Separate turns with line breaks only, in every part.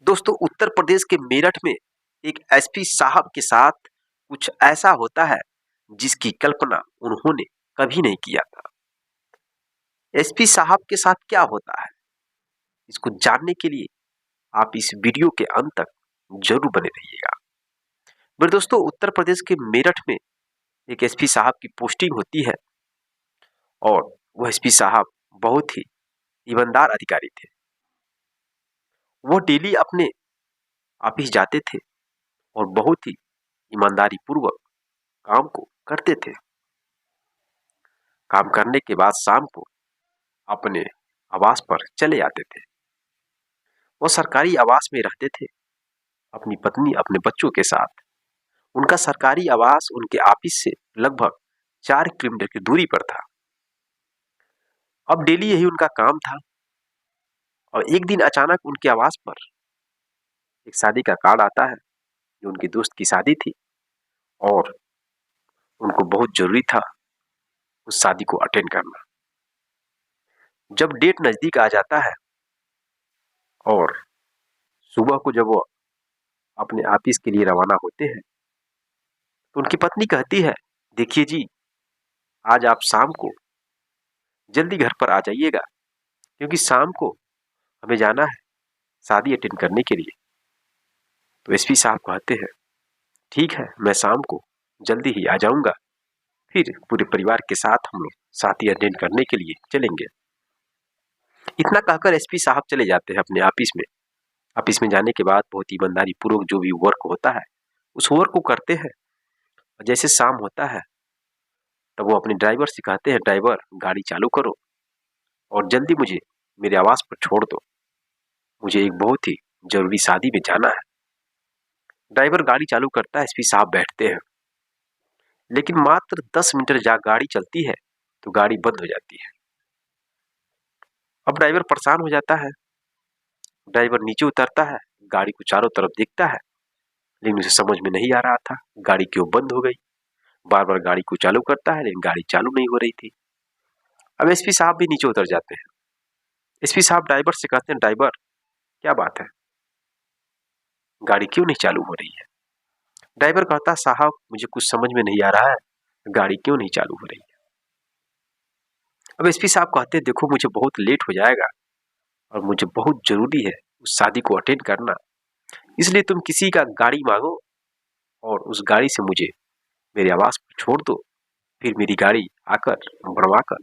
दोस्तों, उत्तर प्रदेश के मेरठ में एक एसपी साहब के साथ कुछ ऐसा होता है जिसकी कल्पना उन्होंने कभी नहीं किया था। एसपी साहब के साथ क्या होता है, इसको जानने के लिए आप इस वीडियो के अंत तक जरूर बने रहिएगा। मेरे दोस्तों, उत्तर प्रदेश के मेरठ में एक एसपी साहब की पोस्टिंग होती है और वह एसपी साहब बहुत ही ईमानदार अधिकारी थे। वह डेली अपने ऑफिस जाते थे और बहुत ही ईमानदारी पूर्वक काम को करते थे। काम करने के बाद शाम को अपने आवास पर चले आते थे। वो सरकारी आवास में रहते थे, अपनी पत्नी अपने बच्चों के साथ। उनका सरकारी आवास उनके ऑफिस से लगभग 4 किलोमीटर की दूरी पर था। अब डेली यही उनका काम था और एक दिन अचानक उनके आवास पर एक शादी का कार्ड आता है। जो उनकी दोस्त की शादी थी और उनको बहुत जरूरी था उस शादी को अटेंड करना। जब डेट नजदीक आ जाता है और सुबह को जब वो अपने ऑफिस के लिए रवाना होते हैं तो उनकी पत्नी कहती है, देखिए जी, आज आप शाम को जल्दी घर पर आ जाइएगा क्योंकि शाम को हमें जाना है शादी अटेंड करने के लिए। तो एसपी साहब कहते हैं, ठीक है, मैं शाम को जल्दी ही आ जाऊंगा, फिर पूरे परिवार के साथ हम लोग शादी अटेंड करने के लिए चलेंगे। इतना कहकर एसपी साहब चले जाते हैं अपने ऑफिस में। ऑफिस में जाने के बाद बहुत ईमानदारी पूर्वक जो भी वर्क होता है उस वर्क को करते हैं। जैसे शाम होता है तब वो अपने ड्राइवर से कहते हैं, ड्राइवर गाड़ी चालू करो और जल्दी मुझे मेरे आवास पर छोड़ दो, मुझे एक बहुत ही जरूरी शादी में जाना है। ड्राइवर गाड़ी चालू करता है, एसपी साहब बैठते हैं, लेकिन मात्र 10 मीटर जहाँ गाड़ी चलती है तो गाड़ी बंद हो जाती है। अब ड्राइवर परेशान हो जाता है। ड्राइवर नीचे उतरता है, गाड़ी को चारों तरफ देखता है, लेकिन उसे समझ में नहीं आ रहा था गाड़ी क्यों बंद हो गई। बार बार गाड़ी को चालू करता है लेकिन गाड़ी चालू नहीं हो रही थी। अब एसपी साहब भी नीचे उतर जाते हैं। एसपी साहब ड्राइवर से कहते हैं, ड्राइवर क्या बात है, गाड़ी क्यों नहीं चालू हो रही है। ड्राइवर कहता, साहब मुझे कुछ समझ में नहीं आ रहा है, गाड़ी क्यों नहीं चालू हो रही है। अब एसपी साहब कहते हैं, देखो मुझे बहुत लेट हो जाएगा और मुझे बहुत जरूरी है उस शादी को अटेंड करना, इसलिए तुम किसी का गाड़ी मांगो और उस गाड़ी से मुझे मेरे आवास पर छोड़ दो, फिर मेरी गाड़ी आकर भरवा कर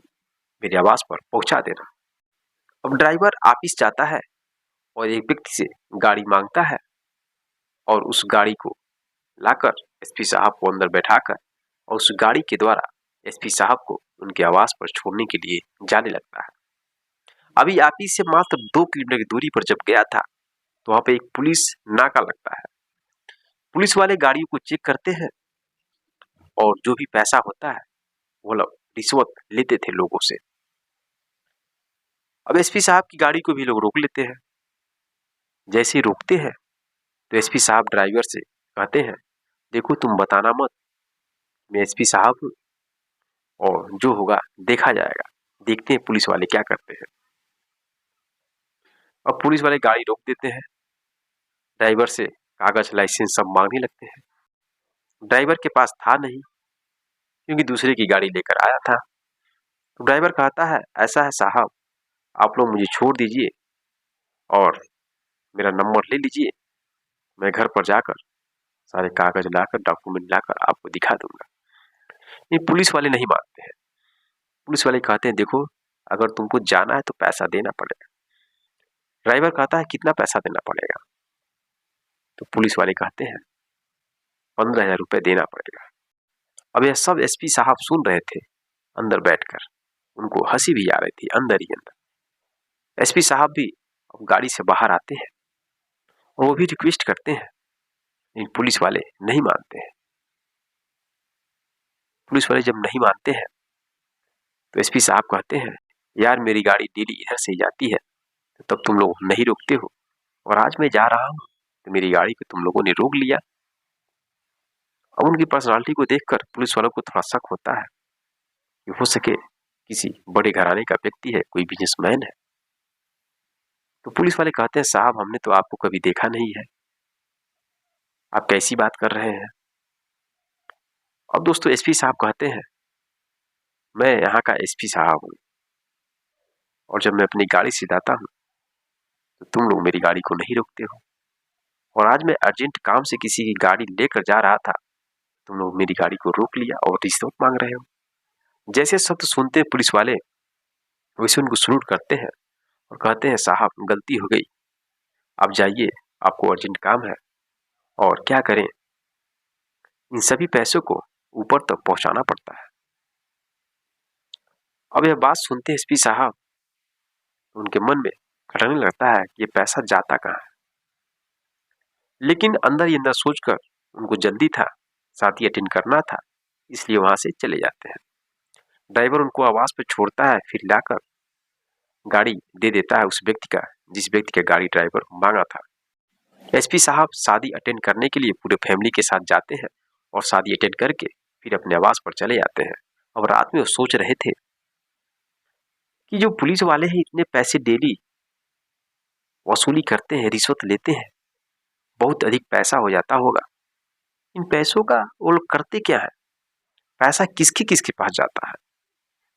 मेरे आवास पर पहुंचा देना। अब ड्राइवर ऑफिस जाता है और एक व्यक्ति से गाड़ी मांगता है और उस गाड़ी को लाकर एसपी साहब को अंदर बैठाकर और उस गाड़ी के द्वारा एसपी साहब को उनके आवास पर छोड़ने के लिए जाने लगता है। अभी ऑफिस से मात्र 2 किलोमीटर की दूरी पर जब गया था तो वहां पे एक पुलिस नाका लगता है। पुलिस वाले गाड़ियों को चेक करते हैं और जो भी पैसा होता है वो लोग रिश्वत लेते थे लोगों से। अब एसपी साहब की गाड़ी को भी लोग रोक लेते हैं। जैसे ही रोकते हैं तो एसपी साहब ड्राइवर से कहते हैं, देखो तुम बताना मत, मैं एसपी साहब हूँ और जो होगा देखा जाएगा, देखते हैं पुलिस वाले क्या करते हैं। अब पुलिस वाले गाड़ी रोक देते हैं, ड्राइवर से कागज लाइसेंस सब मांगने लगते हैं। ड्राइवर के पास था नहीं क्योंकि दूसरे की गाड़ी लेकर आया था। तो ड्राइवर कहता है, ऐसा है साहब, आप लोग मुझे छोड़ दीजिए और मेरा नंबर ले लीजिए, मैं घर पर जाकर सारे कागज लाकर डॉक्यूमेंट लाकर आपको दिखा दूंगा। ये पुलिस वाले नहीं मानते हैं। पुलिस वाले कहते हैं, देखो अगर तुमको जाना है तो पैसा देना पड़ेगा। ड्राइवर कहता है, कितना पैसा देना पड़ेगा। तो पुलिस वाले कहते हैं, 15,000 रुपये देना पड़ेगा। अब यह सब एसपी साहब सुन रहे थे अंदर बैठकर, उनको हंसी भी आ रही थी अंदर ही अंदर। एसपी साहब भी अब गाड़ी से बाहर आते हैं और वो भी रिक्वेस्ट करते हैं, लेकिन पुलिस वाले नहीं मानते हैं। पुलिस वाले जब नहीं मानते हैं तो एसपी साहब कहते हैं, यार मेरी गाड़ी डेली इधर से ही जाती है, तो तब तुम लोग नहीं रोकते हो, और आज मैं जा रहा हूँ तो मेरी गाड़ी को तुम लोगों ने रोक लिया। अब उनकी पर्सनालिटी को देखकर पुलिस वालों को थोड़ा शक होता है कि हो सके किसी बड़े घराने का व्यक्ति है, कोई बिजनेसमैन है। तो पुलिस वाले कहते हैं साहब हमने तो आपको कभी देखा नहीं है, आप कैसी बात कर रहे हैं। अब दोस्तों एसपी साहब कहते हैं मैं यहाँ का एसपी साहब हूँ, और जब मैं अपनी गाड़ी से जाता हूँ तो तुम लोग मेरी गाड़ी को नहीं रोकते हो, और आज मैं अर्जेंट काम से किसी की गाड़ी लेकर जा रहा था, तुम लोग मेरी गाड़ी को रोक लिया और रिश्वत मांग रहे हो। जैसे शब्द सुनते पुलिस वाले वैसे उनको सलूट करते हैं और कहते हैं साहब गलती हो गई, आप जाइए, आपको अर्जेंट काम है, और क्या करें, इन सभी पैसों को ऊपर तक पहुंचाना पड़ता है। अब यह बात सुनते एसपी साहब तो उनके मन में खटकने लगता है कि ये पैसा जाता कहाँ है, लेकिन अंदर ही अंदर सोचकर उनको जल्दी था, साथ ही अटेंड करना था, इसलिए वहां से चले जाते हैं। ड्राइवर उनको आवास पर छोड़ता है, फिर लाकर गाड़ी दे देता है उस व्यक्ति का जिस व्यक्ति का गाड़ी ड्राइवर मांगा था। एसपी साहब शादी अटेंड करने के लिए पूरे फैमिली के साथ जाते हैं और शादी अटेंड करके फिर अपने आवास पर चले जाते हैं। अब रात में वो सोच रहे थे कि जो पुलिस वाले हैं इतने पैसे डेली वसूली करते हैं, रिश्वत लेते हैं, बहुत अधिक पैसा हो जाता होगा, इन पैसों का वो लोग करते क्या है, पैसा किसके किसके पास जाता है,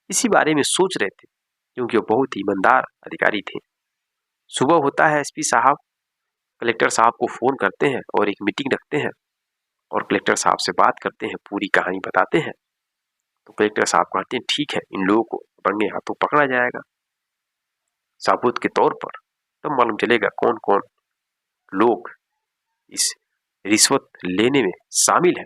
इसी बारे में सोच रहे थे, क्योंकि वो बहुत ही ईमानदार अधिकारी थे। सुबह होता है, एसपी साहब कलेक्टर साहब को फोन करते हैं और एक मीटिंग रखते हैं और कलेक्टर साहब से बात करते हैं, पूरी कहानी बताते हैं। तो कलेक्टर साहब कहते हैं ठीक है, इन लोगों को रंगे हाथों पकड़ा जाएगा सबूत के तौर पर, तब मालूम चलेगा कौन कौन लोग इस रिश्वत लेने में शामिल है।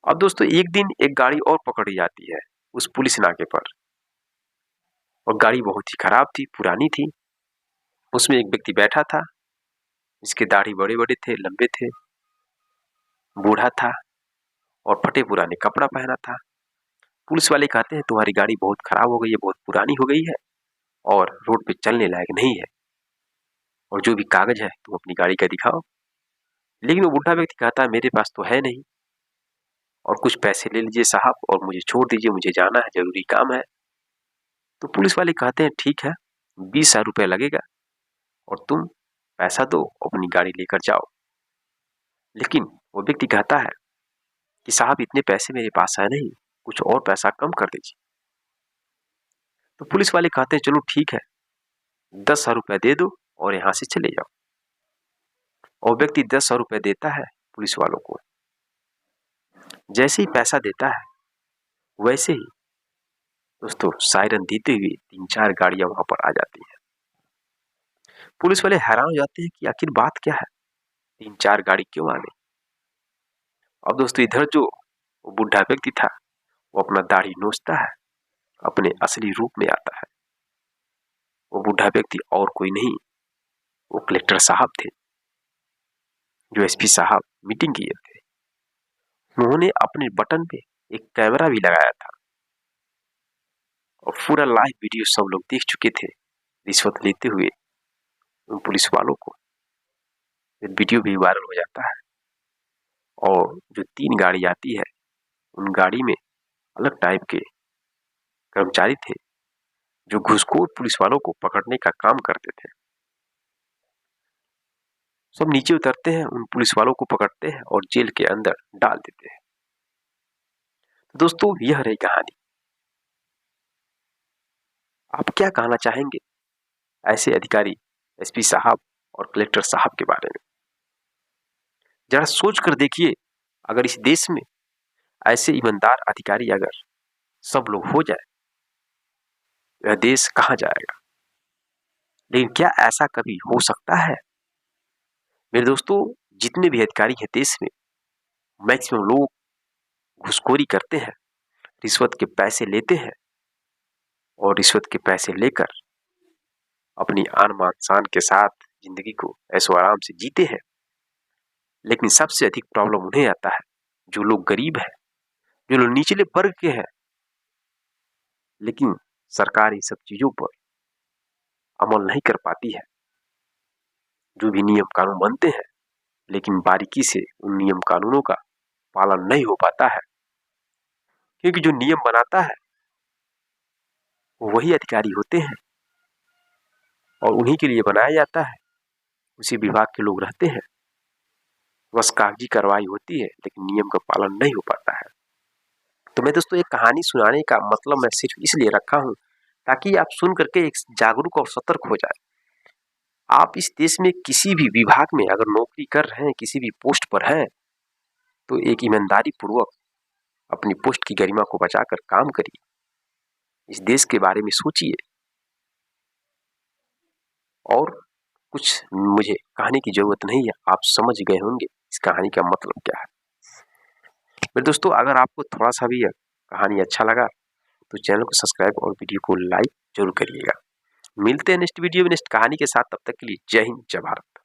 अब दोस्तों एक दिन एक गाड़ी और पकड़ी जाती है उस पुलिस नाके पर, और गाड़ी बहुत ही खराब थी, पुरानी थी। उसमें एक व्यक्ति बैठा था, इसके दाढ़ी बड़े बड़े थे, लंबे थे, बूढ़ा था और फटे पुराने कपड़ा पहना था। पुलिस वाले कहते हैं तुम्हारी गाड़ी बहुत खराब हो गई है, बहुत पुरानी हो गई है और रोड पे चलने लायक नहीं है, और जो भी कागज है तुम अपनी गाड़ी का दिखाओ। लेकिन वो बूढ़ा व्यक्ति कहता है मेरे पास तो है नहीं, और कुछ पैसे ले लीजिए साहब और मुझे छोड़ दीजिए, मुझे जाना है, जरूरी काम है। तो पुलिस वाले कहते हैं ठीक है, 20,000 रुपया लगेगा और तुम पैसा दो, अपनी गाड़ी लेकर जाओ। लेकिन वो व्यक्ति कहता है कि साहब इतने पैसे मेरे पास है नहीं, कुछ और पैसा कम कर दीजिए। तो पुलिस वाले कहते हैं चलो ठीक है, 10,000 रुपया दे दो और यहां से चले जाओ। और व्यक्ति 10,000 रुपया देता है पुलिस वालों को। जैसे ही पैसा देता है वैसे ही दोस्तों सायरन देते हुए 3-4 गाड़ियां वहां पर आ जाती हैं। पुलिस वाले हैरान हो जाते हैं कि आखिर बात क्या है, 3-4 गाड़ी क्यों आ गई। अब दोस्तों इधर जो वो बुढ़ा व्यक्ति था वो अपना दाढ़ी नोचता है, अपने असली रूप में आता है। वो बुढ़ा व्यक्ति और कोई नहीं, वो कलेक्टर साहब थे जो एसपी साहब मीटिंग किए थे। उन्होंने अपने बटन पे एक कैमरा भी लगाया था और पूरा लाइव वीडियो सब लोग देख चुके थे रिश्वत लेते हुए उन पुलिस वालों को। वीडियो भी वायरल हो जाता है और जो 3 गाड़ी आती है उन गाड़ी में अलग टाइप के कर्मचारी थे जो घूसखोर पुलिस वालों को पकड़ने का काम करते थे। सब नीचे उतरते हैं, उन पुलिस वालों को पकड़ते हैं और जेल के अंदर डाल देते हैं। तो दोस्तों यह रही कहानी। आप क्या कहना चाहेंगे ऐसे अधिकारी एसपी साहब और कलेक्टर साहब के बारे में? जरा सोच कर देखिए, अगर इस देश में ऐसे ईमानदार अधिकारी अगर सब लोग हो जाए, यह देश कहां जाएगा। लेकिन क्या ऐसा कभी हो सकता है? मेरे दोस्तों जितने भी अधिकारी हैं देश में, मैक्सिमम लोग घूसखोरी करते हैं, रिश्वत के पैसे लेते हैं और रिश्वत के पैसे लेकर अपनी आन मान शान के साथ जिंदगी को ऐशो आराम से जीते हैं। लेकिन सबसे अधिक प्रॉब्लम उन्हें आता है जो लोग गरीब हैं, जो लोग निचले वर्ग के हैं। लेकिन सरकार इन सब चीजों पर अमल नहीं कर पाती है। जो भी नियम कानून बनते हैं लेकिन बारीकी से उन नियम कानूनों का पालन नहीं हो पाता है, क्योंकि जो नियम बनाता है वो वही अधिकारी होते हैं और उन्हीं के लिए बनाया जाता है। उसी विभाग के लोग रहते हैं, बस कागजी कार्रवाई होती है लेकिन नियम का पालन नहीं हो पाता है। तो मैं दोस्तों एक कहानी सुनाने का मतलब मैं सिर्फ इसलिए रखा हूँ ताकि आप सुन करके एक जागरूक और सतर्क हो जाए। आप इस देश में किसी भी विभाग में अगर नौकरी कर रहे हैं, किसी भी पोस्ट पर हैं, तो एक ईमानदारी पूर्वक अपनी पोस्ट की गरिमा को बचाकर काम करिए। इस देश के बारे में सोचिए। और कुछ मुझे कहने की जरूरत नहीं है, आप समझ गए होंगे इस कहानी का मतलब क्या है। मेरे दोस्तों अगर आपको थोड़ा सा भी यह कहानी अच्छा लगा तो चैनल को सब्सक्राइब और वीडियो को लाइक जरूर करिएगा। मिलते हैं नेक्स्ट वीडियो में नेक्स्ट कहानी के साथ, तब तक के लिए जय हिंद जय भारत।